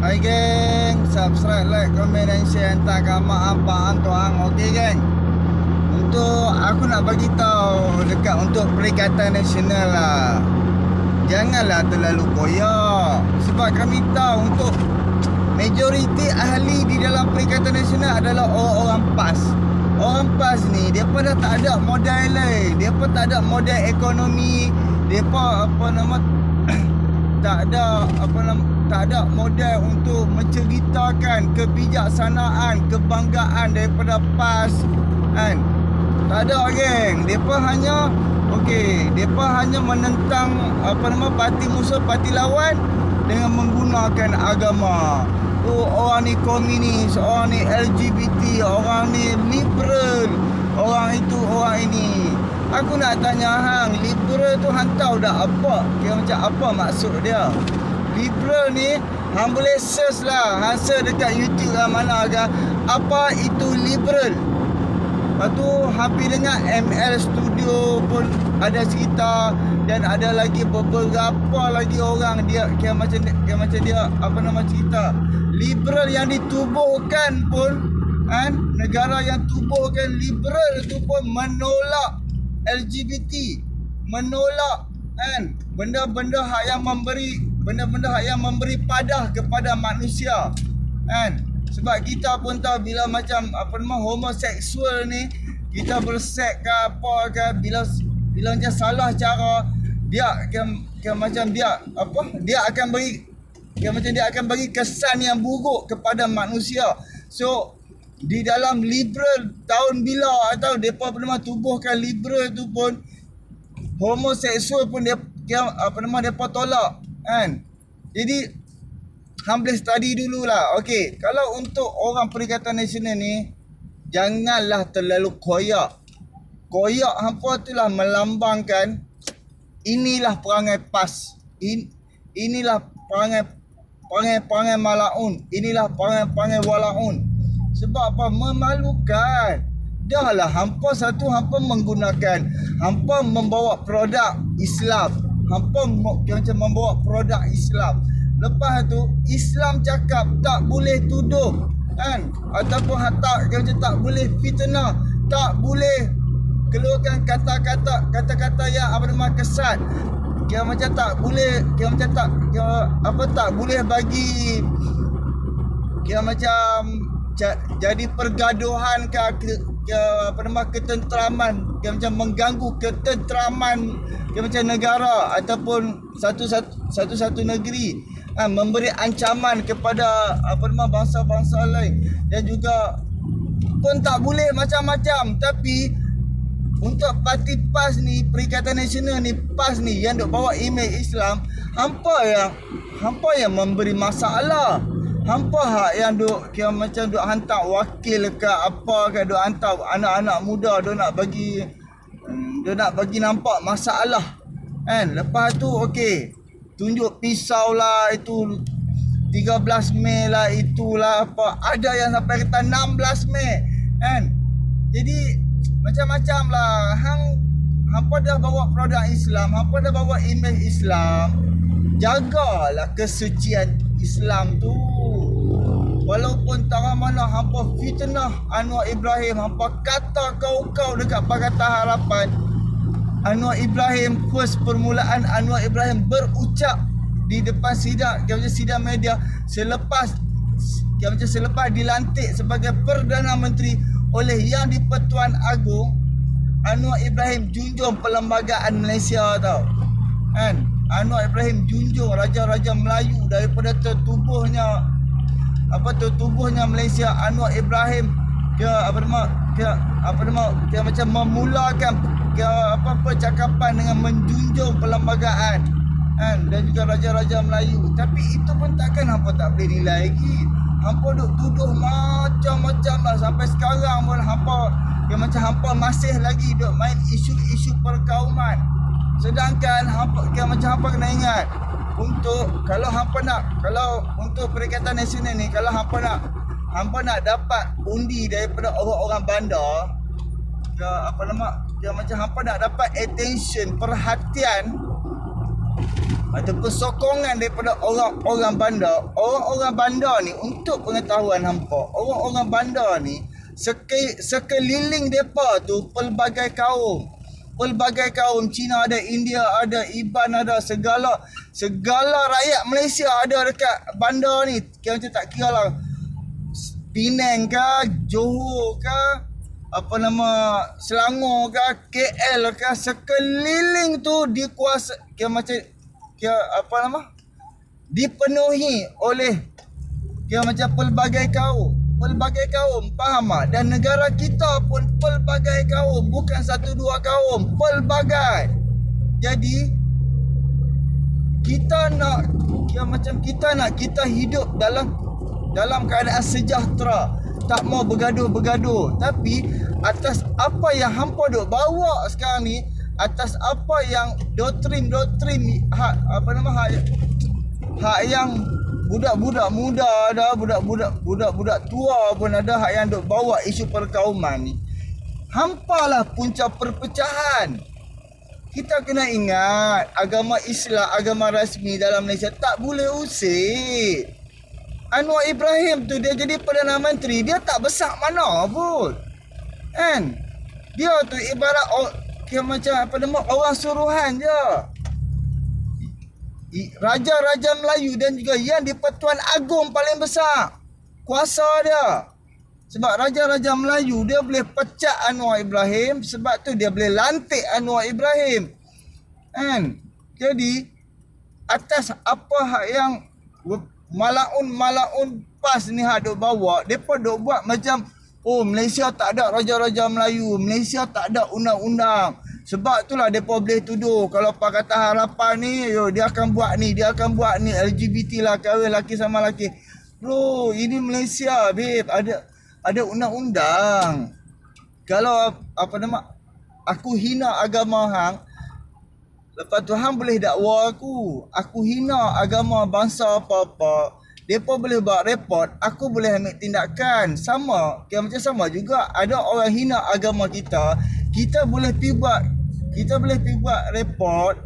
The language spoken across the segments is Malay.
Hai geng, subscribe, like, komen dan share entah kamu apa tuang. Okey geng. Untuk aku nak bagi tahu dekat untuk Perikatan Nasional lah. Janganlah terlalu koyak. Sebab kami tahu untuk majoriti ahli di dalam Perikatan Nasional adalah orang-orang PAS. Orang PAS ni depa dah tak ada modal lain. Depa tak ada modal ekonomi. Depa tak ada modal untuk menceritakan kebijaksanaan, kebanggaan daripada PAS kan. Tak ada geng. Depa hanya menentang parti musuh, parti lawan dengan menggunakan agama. Oh, orang ni komunis, orang ni LGBT, orang ni liberal, orang itu, orang ini. Aku nak tanya hang, liberal tu hang tahu dah apa? Kira macam apa maksud dia? Liberal ni hang boleh search lah, hang search dekat YouTube lah mana agak apa itu liberal. Lepas tu hampir dengan ML Studio pun ada cerita, dan ada lagi beberapa lagi orang dia kira macam dia cerita. Liberal yang ditubuhkan pun kan, negara yang tubuhkan liberal tu pun menolak LGBT, menolak kan benda-benda hak yang memberi padah kepada manusia kan. Sebab kita pun tahu bila macam homoseksual ni, kita berseks ke apa ke, bila macam salah cara, dia akan bagi kesan yang buruk kepada manusia. So di dalam liberal tahun bila atau depa pernah tubuhkan liberal tu pun, homoseksual pun depa tolak kan. Jadi hang boleh study dululah. Okey, kalau untuk orang Perikatan Nasional ni, janganlah terlalu koyak. Koyak hampa itulah melambangkan inilah perangai PAS. Inilah perangai malaun. Inilah perangai walaun. Sebab apa? Memalukan. Dahlah hampa membawa produk Islam. Hampa macam membawa produk Islam. Lepas tu Islam cakap tak boleh tuduh kan, ataupun tak boleh fitnah, tak boleh keluarkan kata-kata yang kesat. Tak boleh bagi jadi pergaduhan ketenteraman, macam mengganggu ketenteraman negara ataupun satu negeri, memberi ancaman kepada bangsa-bangsa lain. Dan juga pun tak boleh macam-macam. Tapi untuk parti PAS ni, Perikatan Nasional ni, PAS ni yang duk bawa imej Islam, hampa yang memberi masalah. Hampa hak yang duk hantar wakil ke apa ke, duk hantar anak-anak muda, duk nak bagi nampak masalah kan. Lepas tu okey, tunjuk pisau lah, itu 13 Mei lah, itulah apa, ada yang sampai kata 16 Mei kan. Jadi macam-macam lah. Hampa dah bawa produk Islam, hampa dah bawa imej Islam, jagalah kesucian Islam tu. Walaupun tak mana hampa fitnah Anwar Ibrahim, hampa kata kau dekat Pakatan Harapan, Anwar Ibrahim, permulaan Anwar Ibrahim berucap di depan sidang media selepas dilantik sebagai Perdana Menteri oleh Yang di-Pertuan Agong. Anwar Ibrahim junjung perlembagaan Malaysia tau kan. Anwar Ibrahim junjung raja-raja Melayu daripada tertubuhnya Malaysia. Anwar Ibrahim macam memulakan percakapan dengan menjunjung perlembagaan kan, dan juga raja-raja Melayu. Tapi itu pun takkan hampa tak boleh nilai lagi. Hampa duk tuduh macam-macam lah. Sampai sekarang pun hampa masih lagi duk main isu-isu perkauman. Sedangkan hampa kena ingat, kalau untuk Perikatan Nasional ni, kalau hampa nak dapat undi daripada orang-orang bandar, hampa nak dapat attention, perhatian ataupun sokongan daripada orang-orang bandar. Orang-orang bandar ni, untuk pengetahuan hampa, orang-orang bandar ni sekeliling depa tu pelbagai kaum. Pelbagai kaum, Cina ada, India ada, Iban ada, segala rakyat Malaysia ada dekat bandar ni. Kira macam tak kira lah Penang ke, Johor ke, Selangor ke, KL ke, sekeliling tu dikuasai, dipenuhi oleh macam pelbagai kaum, faham tak? Dan negara kita pun pelbagai kaum, bukan satu dua kaum, pelbagai. Jadi kita nak kita hidup dalam keadaan sejahtera, tak mau bergaduh. Tapi atas apa yang hampa duk bawa sekarang ni, atas apa yang doktrin hak yang budak-budak muda ada, budak-budak tua pun ada hak yang duk bawa isu perkauman ni. Hampalah punca perpecahan. Kita kena ingat, agama Islam, agama rasmi dalam Malaysia tak boleh usik. Anwar Ibrahim tu dia jadi Perdana Menteri, dia tak besar mana pun. Kan? Dia tu ibarat orang suruhan je. Raja-raja Melayu dan juga yang di-Pertuan Agong paling besar kuasa dia. Sebab raja-raja Melayu dia boleh pecat Anwar Ibrahim, sebab tu dia boleh lantik Anwar Ibrahim. Kan? Jadi atas apa hak yang malaun pas ni hak duk bawa, depa duk buat macam Malaysia tak ada raja-raja Melayu, Malaysia tak ada undang-undang. Sebab itulah depa boleh tuduh kalau Pakatan Harapan ni dia akan buat ni, LGBT lah, kahwin laki sama laki. Bro, ini Malaysia, babe, ada undang-undang. Kalau aku hina agama hang, lepas tu hang boleh dakwa aku hina agama bangsa apa-apa, depa boleh buat report, aku boleh ambil tindakan. Sama sama juga ada orang hina agama kita boleh pergi buat report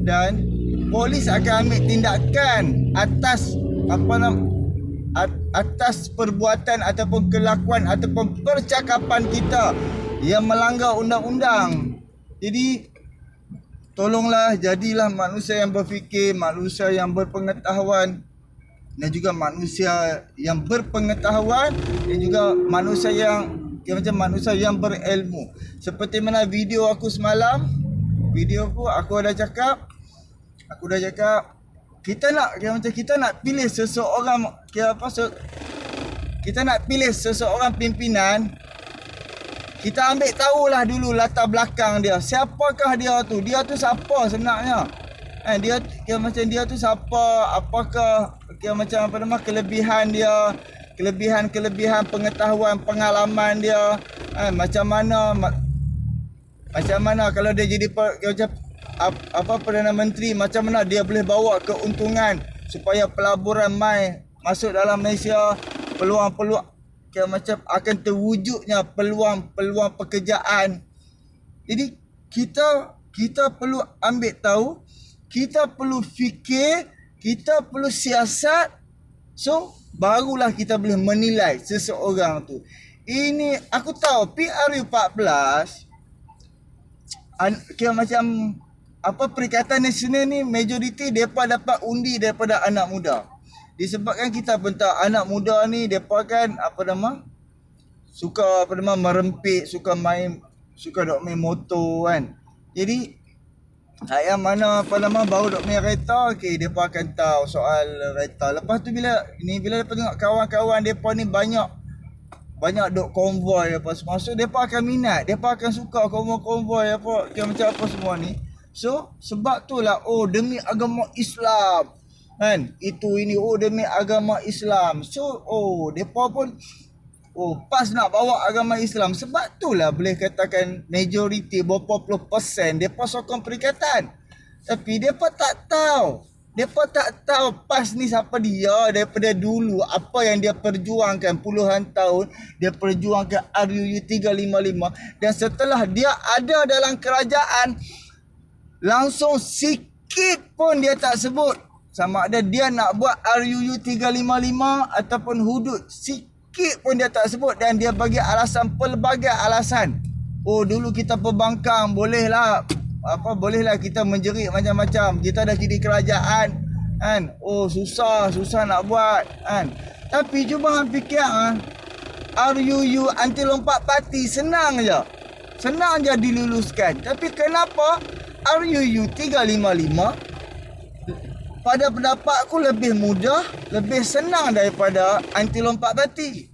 dan polis akan ambil tindakan atas perbuatan ataupun kelakuan ataupun percakapan kita yang melanggar undang-undang. Jadi tolonglah, jadilah manusia yang berfikir, manusia yang berpengetahuan, dan juga manusia yang berpengetahuan, dan juga manusia yang berilmu. Seperti mana video aku semalam, aku dah cakap kita nak pilih seseorang, kita nak pilih seseorang pimpinan. Kita ambil tahulah dulu latar belakang dia. Siapakah dia tu? Dia tu siapa sebenarnya? Dia tu siapa? Apakah kelebihan dia? Kelebihan pengetahuan, pengalaman dia. Macam mana kalau dia jadi Perdana Menteri, macam mana dia boleh bawa keuntungan supaya pelaburan mai masuk dalam Malaysia, peluang-peluang akan terwujudnya peluang pekerjaan. Jadi kita perlu ambil tahu, kita perlu fikir, kita perlu siasat. So barulah kita boleh menilai seseorang tu. Ini aku tahu PRU 14 Perikatan Nasional ni majoriti depa dapat undi daripada anak muda. Disebabkan kita pun tahu anak muda ni depa kan suka merempit, suka dok main motor kan. Jadi yang mana baru dok main kereta, okey depa akan tahu soal kereta. Lepas tu bila depa tengok kawan-kawan depa ni banyak dok konvoi apa semua, so depa akan minat, depa akan suka konvoi apa macam apa semua ni. So sebab itulah demi agama Islam kan, demi agama Islam. So depa pun pas nak bawa agama Islam. Sebab itulah boleh katakan majoriti berapa puluh persen depa sokong perikatan. Tapi depa tak tahu PAS ni siapa dia daripada dulu, apa yang dia perjuangkan puluhan tahun. Dia perjuangkan RUU 355, dan setelah dia ada dalam kerajaan langsung sikit pun dia tak sebut. Sama ada dia nak buat RUU 355 ataupun hudud, sikit pun dia tak sebut. Dan dia bagi alasan, pelbagai alasan. Oh, dulu kita pembangkang, bolehlah kita menjerit macam-macam. Kita dah jadi kerajaan kan. Oh, susah nak buat kan. Tapi cuba hang fikir RUU anti lompat parti senang je diluluskan. Tapi kenapa RUU 355 pada pendapat aku lebih mudah, lebih senang daripada anti lompat parti.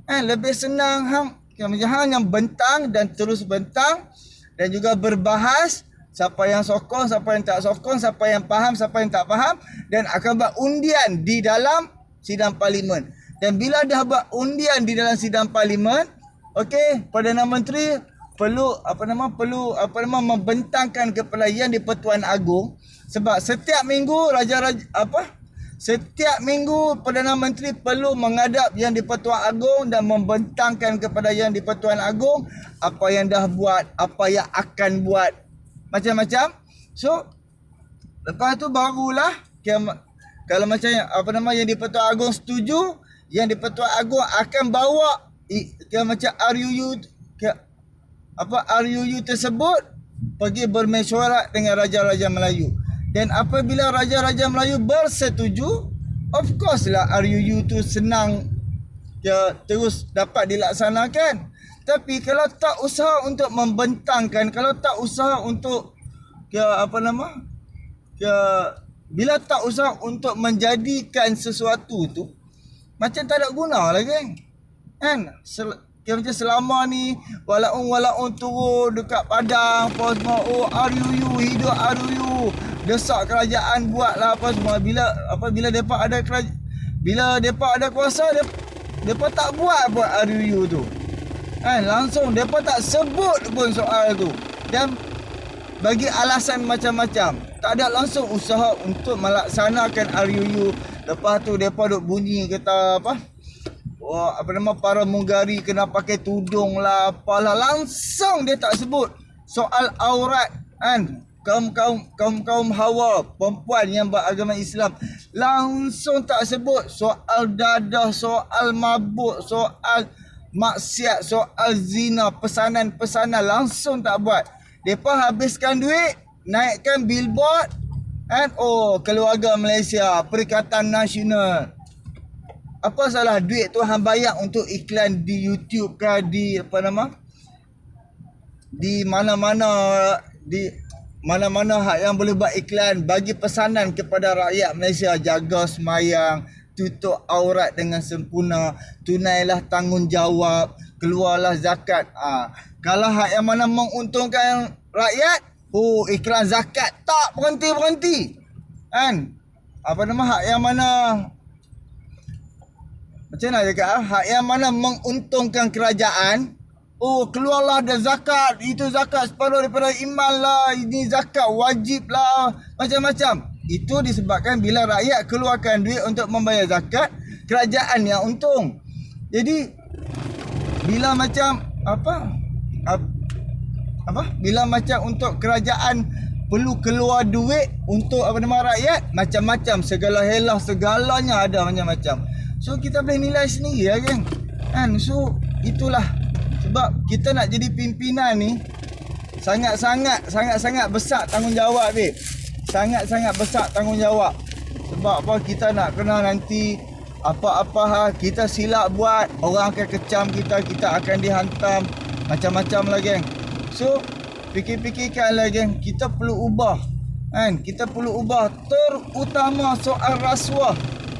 Lebih senang hang yang bentang dan terus bentang, dan juga berbahas siapa yang sokong, siapa yang tak sokong, siapa yang faham, siapa yang tak faham, dan akan buat undian di dalam sidang parlimen. Dan bila dah buat undian di dalam sidang parlimen, okey, Perdana Menteri perlu membentangkan kepala Yang di-Pertuan Agong, sebab setiap minggu setiap minggu Perdana Menteri perlu menghadap Yang di-Pertuan Agong dan membentangkan kepada Yang di-Pertuan Agong apa yang dah buat, apa yang akan buat, macam-macam. So lepas tu barulah kalau macam Yang di-Pertuan Agong setuju, Yang di-Pertuan Agong akan bawa macam RUU tersebut pergi bermesyuarat dengan Raja-Raja Melayu. Dan apabila Raja-Raja Melayu bersetuju, of course lah RUU tu senang terus dapat dilaksanakan. Tapi kalau tak usaha untuk membentangkan, kalau tak usaha untuk bila tak usaha untuk menjadikan sesuatu tu, macam tak ada guna lah kan. Macam selama ni walaun turun dekat padang apa semua, oh RUU, hidup RUU, desak kerajaan buatlah apa semua. Bila depa ada kuasa, depa tak buat RUU tu kan. Langsung depa tak sebut pun soal tu dan bagi alasan macam-macam. Tak ada langsung usaha untuk melaksanakan RUU. Lepas tu depa duk bunyi kata para munggari kena pakai tudung lah, apalah. Langsung dia tak sebut soal aurat kan. Kaum Hawa, perempuan yang beragama Islam, langsung tak sebut soal dadah, soal mabuk, soal maksiat, soal zina, pesanan-pesanan, langsung tak buat. Depa habiskan duit, naikkan billboard kan. Oh, Keluarga Malaysia, Perikatan Nasional. Apa salah duit tu hang bayar untuk iklan di YouTube ke, di mana-mana hak yang boleh buat iklan, bagi pesanan kepada rakyat Malaysia, jaga semayang, tutup aurat dengan sempurna, tunailah tanggungjawab, keluarlah zakat. Kalau hak yang mana menguntungkan rakyat, iklan zakat tak berhenti kan. Hak yang mana, macam mana cakap, hak yang mana menguntungkan kerajaan, keluarlah ada zakat, itu zakat separuh daripada iman lah, ini zakat wajib lah, macam-macam. Itu disebabkan bila rakyat keluarkan duit untuk membayar zakat, kerajaan yang untung. Jadi bila macam bila macam untuk kerajaan perlu keluar duit untuk rakyat, macam-macam, segala helah, segalanya ada macam-macam. So kita boleh nilai sendiri lah kan. So itulah sebab kita nak jadi pimpinan ni sangat-sangat besar tanggungjawab sangat-sangat besar tanggungjawab. Sebab kita nak kena nanti apa-apa kita silap buat, orang akan kecam kita akan dihantam macam-macam lah So fikir-fikirkan lah kita perlu ubah kan. Kita perlu ubah, terutama soal rasuah.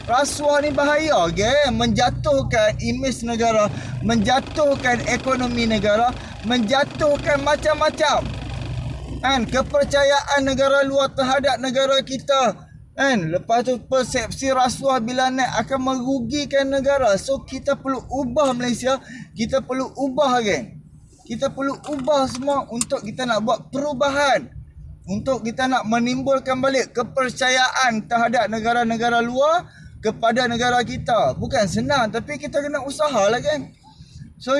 Rasuah ni bahaya menjatuhkan imej negara, menjatuhkan ekonomi negara, menjatuhkan macam-macam kan, kepercayaan negara luar terhadap negara kita kan. Lepas tu persepsi rasuah bila naik akan merugikan negara. So kita perlu ubah Malaysia, kita perlu ubah kita perlu ubah semua untuk kita nak buat perubahan, untuk kita nak menimbulkan balik kepercayaan terhadap negara-negara luar kepada negara kita. Bukan senang, tapi kita kena usaha lah So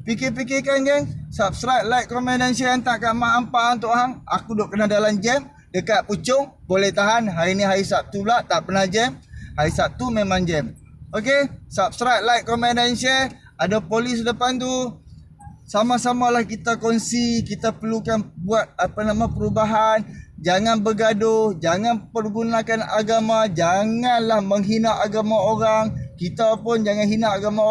fikir-fikirkan subscribe, like, komen dan share. Hantar kat mak ampang untuk hang. Aku duk kena dalam jam, dekat Puchong boleh tahan. Hari ni hari Sabtu pula tak pernah jam. Hari Sabtu memang jam. Okey, subscribe, like, komen dan share. Ada polis depan tu. Sama-samalah kita kongsi, kita perlukan buat perubahan. Jangan bergaduh, jangan pergunakan agama, janganlah menghina agama orang. Kita pun jangan hina agama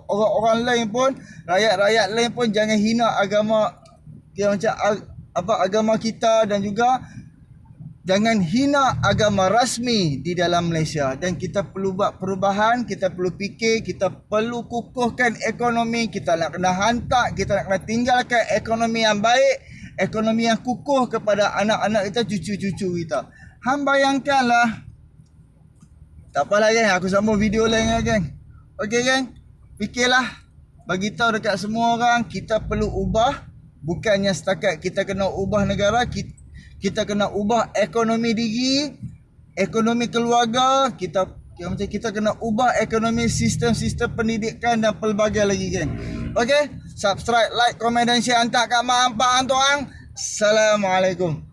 orang lain pun, rakyat-rakyat lain pun jangan hina agama agama kita, dan juga jangan hina agama rasmi di dalam Malaysia. Dan kita perlu buat perubahan, kita perlu fikir, kita perlu kukuhkan ekonomi. Kita nak kena hantar, kita nak kena tinggalkan ekonomi yang baik, ekonomi yang kukuh kepada anak-anak kita, cucu-cucu kita. Hang bayangkanlah. Tak apalah geng, aku sambung video lain lah geng. Okey geng, fikirlah, bagi tahu dekat semua orang, kita perlu ubah. Bukannya setakat kita kena ubah negara, kita kena ubah ekonomi diri, ekonomi keluarga, kita kena ubah ekonomi, sistem-sistem pendidikan dan pelbagai lagi geng. Okey, subscribe, like, komen dan share, hantar kat mak, ampak, hantar orang. Assalamualaikum.